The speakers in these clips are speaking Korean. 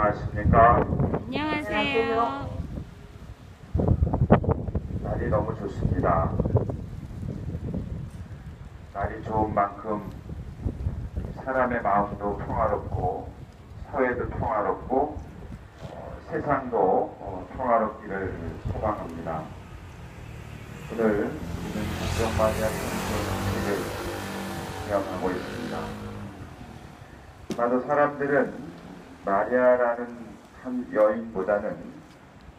안녕하십니까? 안녕하세요. 날이 너무 좋습니다. 날이 좋은 만큼 사람의 마음도 평화롭고 사회도 평화롭고 세상도 평화롭기를 소망합니다. 오늘 우리는 성경마리아 천주교를 기념하고 있습니다. 아마도 사람들은 마리아라는 한 여인보다는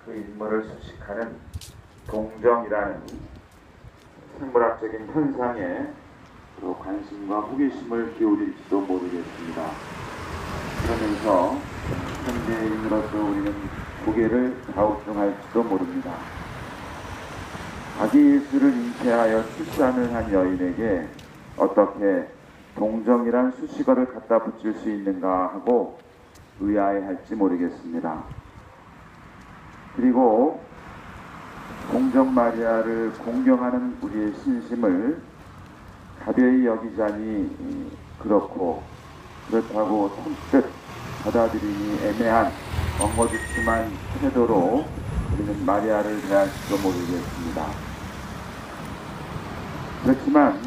그 인물을 수식하는 동정이라는 생물학적인 현상에 관심과 호기심을 기울일지도 모르겠습니다. 그러면서 현대인으로서 우리는 고개를 갸우뚱할지도 모릅니다. 아기 예수를 잉태하여 출산을 한 여인에게 어떻게 동정이란 수식어를 갖다 붙일 수 있는가 하고 의아해할지 모르겠습니다. 그리고 동정 마리아를 공경하는 우리의 신심을 가벼이 여기자니 그렇다고 선뜻 받아들이니 애매한 엉거주춤한 태도로 우리는 마리아를 대할지도 모르겠습니다. 그렇지만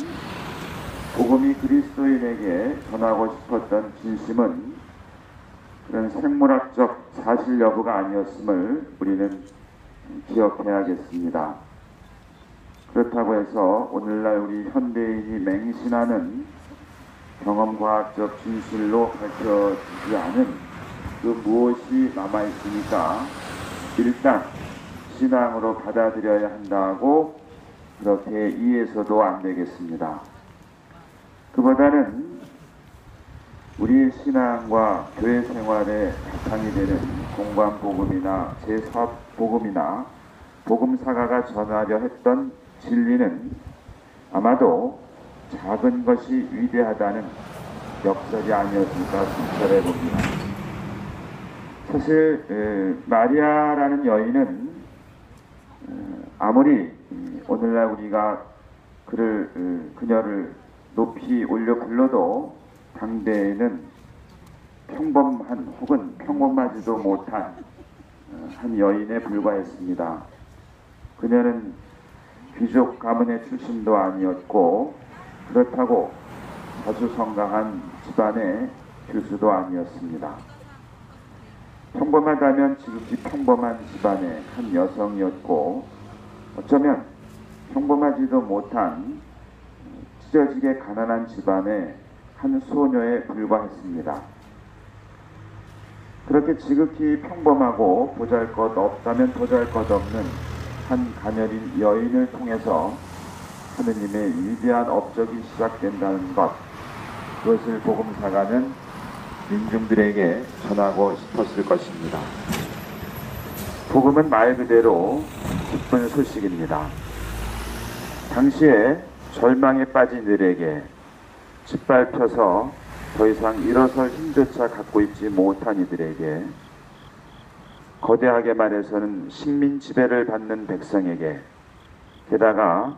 복음이 그리스도인에게 전하고 싶었던 진심은 그런 생물학적 사실 여부가 아니었음을 우리는 기억해야겠습니다. 그렇다고 해서 오늘날 우리 현대인이 맹신하는 경험과학적 진실로 밝혀지지 않은 그 무엇이 남아있으니까 일단 신앙으로 받아들여야 한다고 그렇게 이해해서도 안 되겠습니다. 그보다는 우리의 신앙과 교회 생활에 바탕이 되는 공관복음이나 제사복음이나 복음사가가 전하려 했던 진리는 아마도 작은 것이 위대하다는 역설이 아니었을까 생각해 봅니다. 사실 마리아라는 여인은 아무리 오늘날 우리가 그녀를 높이 올려 불러도 당대에는 평범한 혹은 평범하지도 못한 한 여인에 불과했습니다. 그녀는 귀족 가문의 출신도 아니었고 그렇다고 자수성가한 집안의 교수도 아니었습니다. 평범하다면 지극히 평범한 집안의 한 여성이었고 어쩌면 평범하지도 못한 찢어지게 가난한 집안의 한 소녀에 불과했습니다. 그렇게 지극히 평범하고 보잘것 없다면 보잘것없는 한 가녀린 여인을 통해서 하느님의 위대한 업적이 시작된다는 것, 그것을 복음사가는 민중들에게 전하고 싶었을 것입니다. 복음은 말 그대로 기쁜 소식입니다. 당시에 절망에 빠진 이들에게 짓밟혀서 더 이상 일어설 힘조차 갖고 있지 못한 이들에게, 거대하게 말해서는 식민 지배를 받는 백성에게, 게다가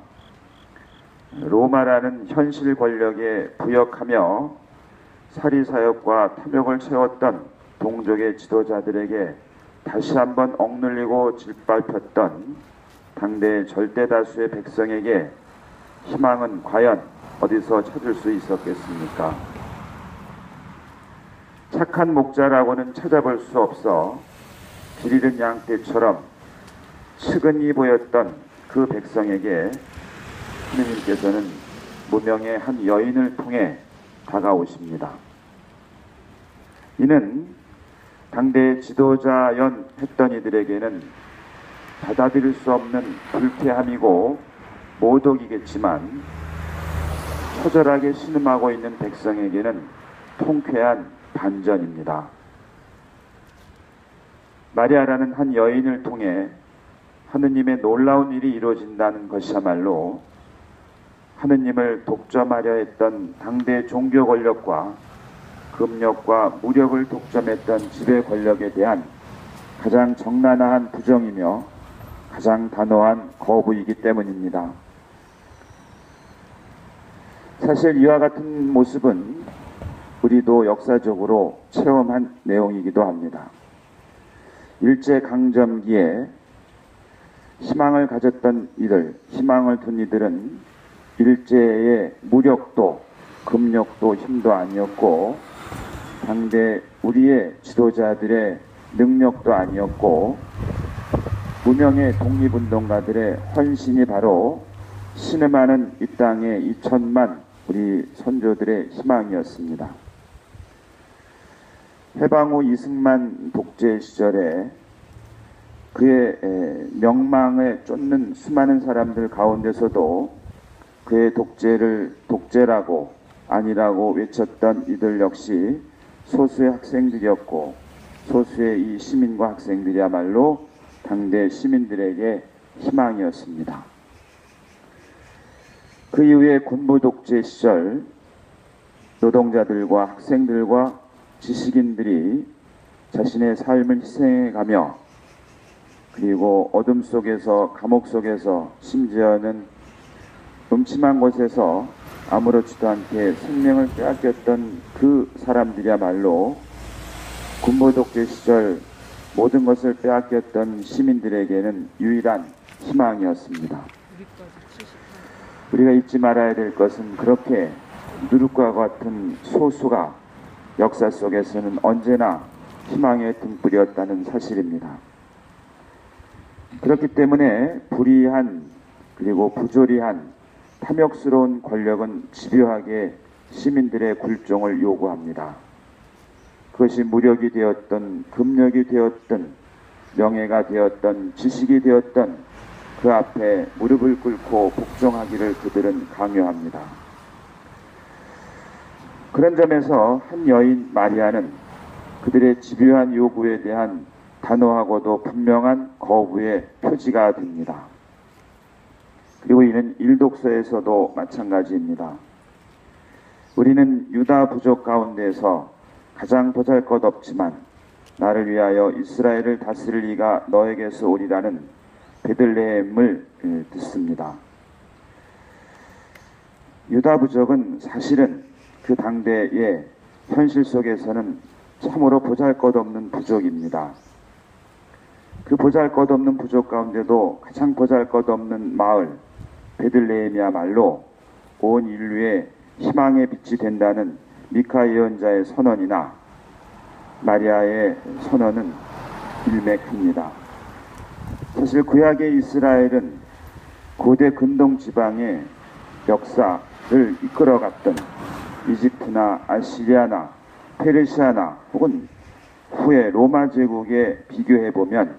로마라는 현실 권력에 부역하며 사리사욕과 탐욕을 채웠던 동족의 지도자들에게 다시 한번 억눌리고 짓밟혔던 당대의 절대다수의 백성에게 희망은 과연 어디서 찾을 수 있었겠습니까? 착한 목자라고는 찾아볼 수 없어 길 잃은 양떼처럼 측은히 보였던 그 백성에게 하느님께서는 무명의 한 여인을 통해 다가오십니다. 이는 당대의 지도자연 했던 이들에게는 받아들일 수 없는 불쾌함이고 모독이겠지만 처절하게 신음하고 있는 백성에게는 통쾌한 반전입니다. 마리아라는 한 여인을 통해 하느님의 놀라운 일이 이루어진다는 것이야말로 하느님을 독점하려 했던 당대 종교 권력과 금력과 무력을 독점했던 지배 권력에 대한 가장 적나라한 부정이며 가장 단호한 거부이기 때문입니다. 사실 이와 같은 모습은 우리도 역사적으로 체험한 내용이기도 합니다. 일제강점기에 희망을 가졌던 이들, 희망을 둔 이들은 일제의 무력도 금력도 힘도 아니었고 당대 우리의 지도자들의 능력도 아니었고 무명의 독립운동가들의 헌신이 바로 신음하는 이 땅의 2천만 우리 선조들의 희망이었습니다. 해방 후 이승만 독재 시절에 그의 명망에 쫓는 수많은 사람들 가운데서도 그의 독재를 독재라고 아니라고 외쳤던 이들 역시 소수의 학생들이었고 소수의 이 시민과 학생들이야말로 당대 시민들에게 희망이었습니다. 그 이후에 군부 독재 시절 노동자들과 학생들과 지식인들이 자신의 삶을 희생해가며 그리고 어둠 속에서 감옥 속에서 심지어는 음침한 곳에서 아무렇지도 않게 생명을 빼앗겼던 그 사람들이야말로 군부 독재 시절 모든 것을 빼앗겼던 시민들에게는 유일한 희망이었습니다. 우리가 잊지 말아야 될 것은 그렇게 누룩과 같은 소수가 역사 속에서는 언제나 희망의 등불이었다는 사실입니다. 그렇기 때문에 불의한 그리고 부조리한 탐욕스러운 권력은 집요하게 시민들의 굴종을 요구합니다. 그것이 무력이 되었던 금력이 되었던 명예가 되었던 지식이 되었던 그 앞에 무릎을 꿇고 복종하기를 그들은 강요합니다. 그런 점에서 한 여인 마리아는 그들의 집요한 요구에 대한 단호하고도 분명한 거부의 표지가 됩니다. 그리고 이는 일독서에서도 마찬가지입니다. 우리는 유다 부족 가운데서 가장 보잘것없지만 나를 위하여 이스라엘을 다스릴 이가 너에게서 오리라는 베들레헴을 듣습니다. 유다 부족은 사실은 그 당대의 현실 속에서는 참으로 보잘것없는 부족입니다. 그 보잘것없는 부족 가운데도 가장 보잘것없는 마을 베들레헴이야말로 온 인류의 희망의 빛이 된다는 미카 예언자의 선언이나 마리아의 선언은 일맥합니다. 사실 구약의 이스라엘은 고대 근동 지방의 역사를 이끌어갔던 이집트나 아시리아나 페르시아나 혹은 후에 로마 제국에 비교해보면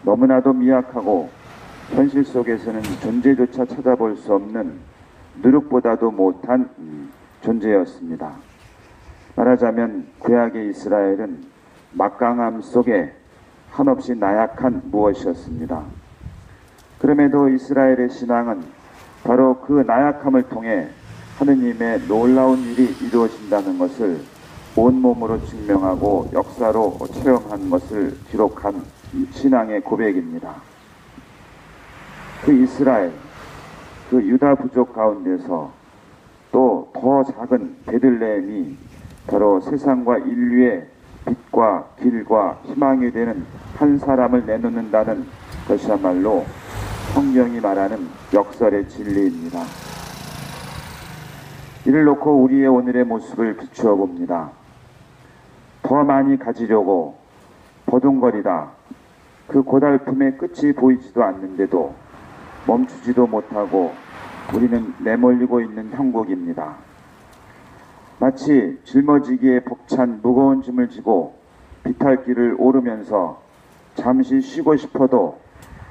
너무나도 미약하고 현실 속에서는 존재조차 찾아볼 수 없는 누룩보다도 못한 존재였습니다. 말하자면 구약의 이스라엘은 막강함 속에 한없이 나약한 무엇이었습니다. 그럼에도 이스라엘의 신앙은 바로 그 나약함을 통해 하느님의 놀라운 일이 이루어진다는 것을 온몸으로 증명하고 역사로 체험한 것을 기록한 신앙의 고백입니다. 그 이스라엘, 그 유다 부족 가운데서 또 더 작은 베들레헴이 바로 세상과 인류의 빛과 길과 희망이 되는 한 사람을 내놓는다는 것이야말로 성경이 말하는 역설의 진리입니다. 이를 놓고 우리의 오늘의 모습을 비추어 봅니다. 더 많이 가지려고 버둥거리다 그 고달픔의 끝이 보이지도 않는데도 멈추지도 못하고 우리는 내몰리고 있는 형국입니다. 마치 짊어지기에 벅찬 무거운 짐을 지고 비탈길을 오르면서 잠시 쉬고 싶어도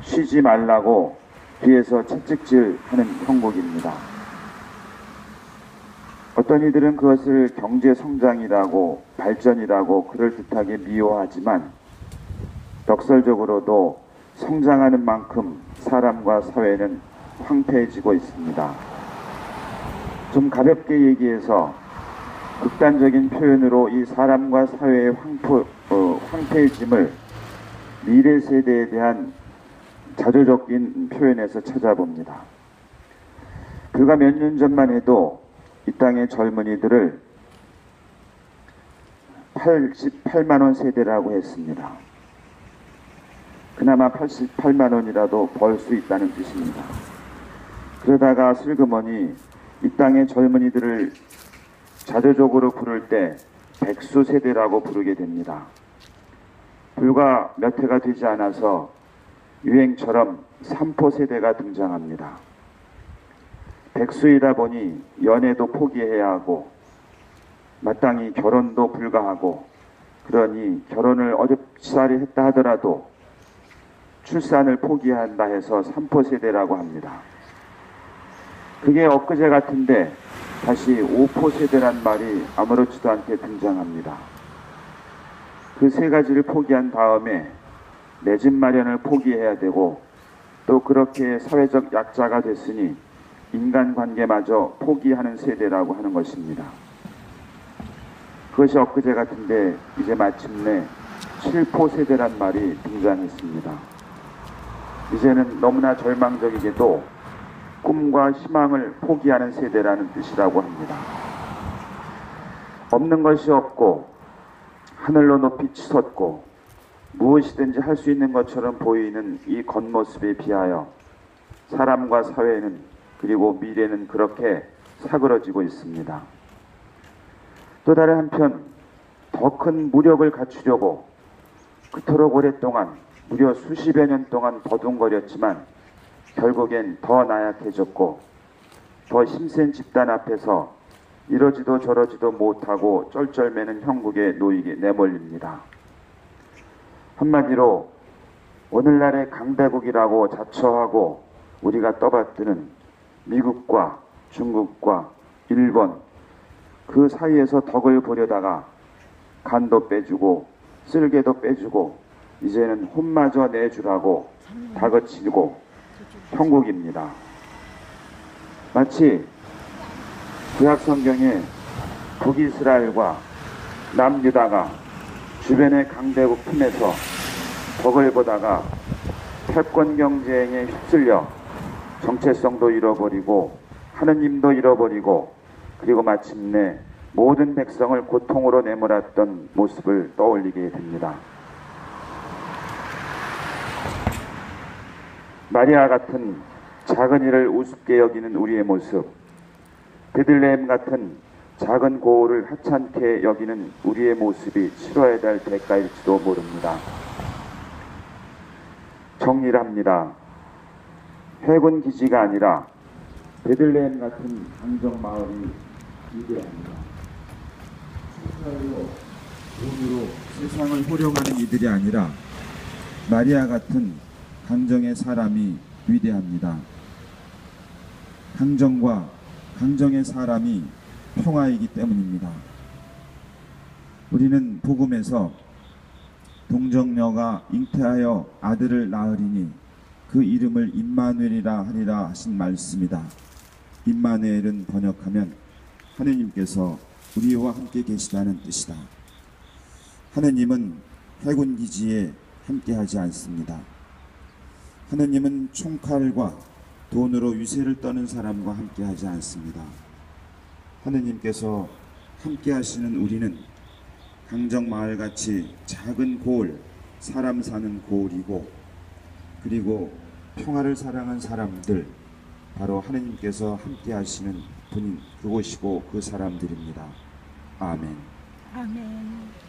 쉬지 말라고 뒤에서 채찍질하는 형국입니다. 어떤 이들은 그것을 경제성장이라고 발전이라고 그럴듯하게 미워하지만 역설적으로도 성장하는 만큼 사람과 사회는 황폐해지고 있습니다. 좀 가볍게 얘기해서 극단적인 표현으로 이 사람과 사회의 황폐해짐을 미래 세대에 대한 자조적인 표현에서 찾아봅니다. 불과 몇 년 전만 해도 이 땅의 젊은이들을 88만 원 세대라고 했습니다. 그나마 88만 원이라도 벌 수 있다는 뜻입니다. 그러다가 슬그머니 이 땅의 젊은이들을 자조적으로 부를 때 백수 세대라고 부르게 됩니다. 불과 몇 해가 되지 않아서 유행처럼 삼포 세대가 등장합니다. 백수이다 보니 연애도 포기해야 하고 마땅히 결혼도 불가하고, 그러니 결혼을 어렵사리 했다 하더라도 출산을 포기한다 해서 삼포 세대라고 합니다. 그게 엊그제 같은데 다시 오포 세대란 말이 아무렇지도 않게 등장합니다. 그 세 가지를 포기한 다음에 내 집 마련을 포기해야 되고, 또 그렇게 사회적 약자가 됐으니 인간관계마저 포기하는 세대라고 하는 것입니다. 그것이 엊그제 같은데 이제 마침내 7포 세대란 말이 등장했습니다. 이제는 너무나 절망적이게도 꿈과 희망을 포기하는 세대라는 뜻이라고 합니다. 없는 것이 없고 하늘로 높이 치솟고 무엇이든지 할 수 있는 것처럼 보이는 이 겉모습에 비하여 사람과 사회는, 그리고 미래는 그렇게 사그러지고 있습니다. 또 다른 한편 더 큰 무력을 갖추려고 그토록 오랫동안, 무려 수십여 년 동안 버둥거렸지만 결국엔 더 나약해졌고 더 힘센 집단 앞에서 이러지도 저러지도 못하고 쩔쩔매는 형국에 놓이게 내몰립니다. 한마디로 오늘날의 강대국이라고 자처하고 우리가 떠받드는 미국과 중국과 일본, 그 사이에서 덕을 보려다가 간도 빼주고 쓸개도 빼주고 이제는 혼마저 내주라고 다그치고 형국입니다. 마치 구약 성경에 북이스라엘과 남유다가 주변의 강대국 틈에서 덕을 보다가 패권 경쟁에 휩쓸려 정체성도 잃어버리고 하느님도 잃어버리고, 그리고 마침내 모든 백성을 고통으로 내몰았던 모습을 떠올리게 됩니다. 마리아 같은 작은 일을 우습게 여기는 우리의 모습, 베들레헴 같은 작은 고을을 하찮게 여기는 우리의 모습이 치러야 될 대가일지도 모릅니다. 정리를 합니다. 해군 기지가 아니라 베들레헴 같은 강정 마을이 위대합니다. 축사로 돈으로 세상을 호령하는 이들이 아니라 마리아 같은 강정의 사람이 위대합니다. 강정과 강정의 사람이 평화이기 때문입니다. 우리는 복음에서 동정녀가 잉태하여 아들을 낳으리니 그 이름을 임마누엘이라 하리라 하신 말씀이다. 임마누엘은 번역하면 하느님께서 우리와 함께 계시다는 뜻이다. 하느님은 해군 기지에 함께하지 않습니다. 하느님은 총칼과 돈으로 위세를 떠는 사람과 함께하지 않습니다. 하느님께서 함께하시는 우리는 강정마을같이 작은 고을, 사람 사는 고을이고, 그리고 평화를 사랑한 사람들, 바로 하느님께서 함께하시는 분인 그곳이고 그 사람들입니다. 아멘. 아멘.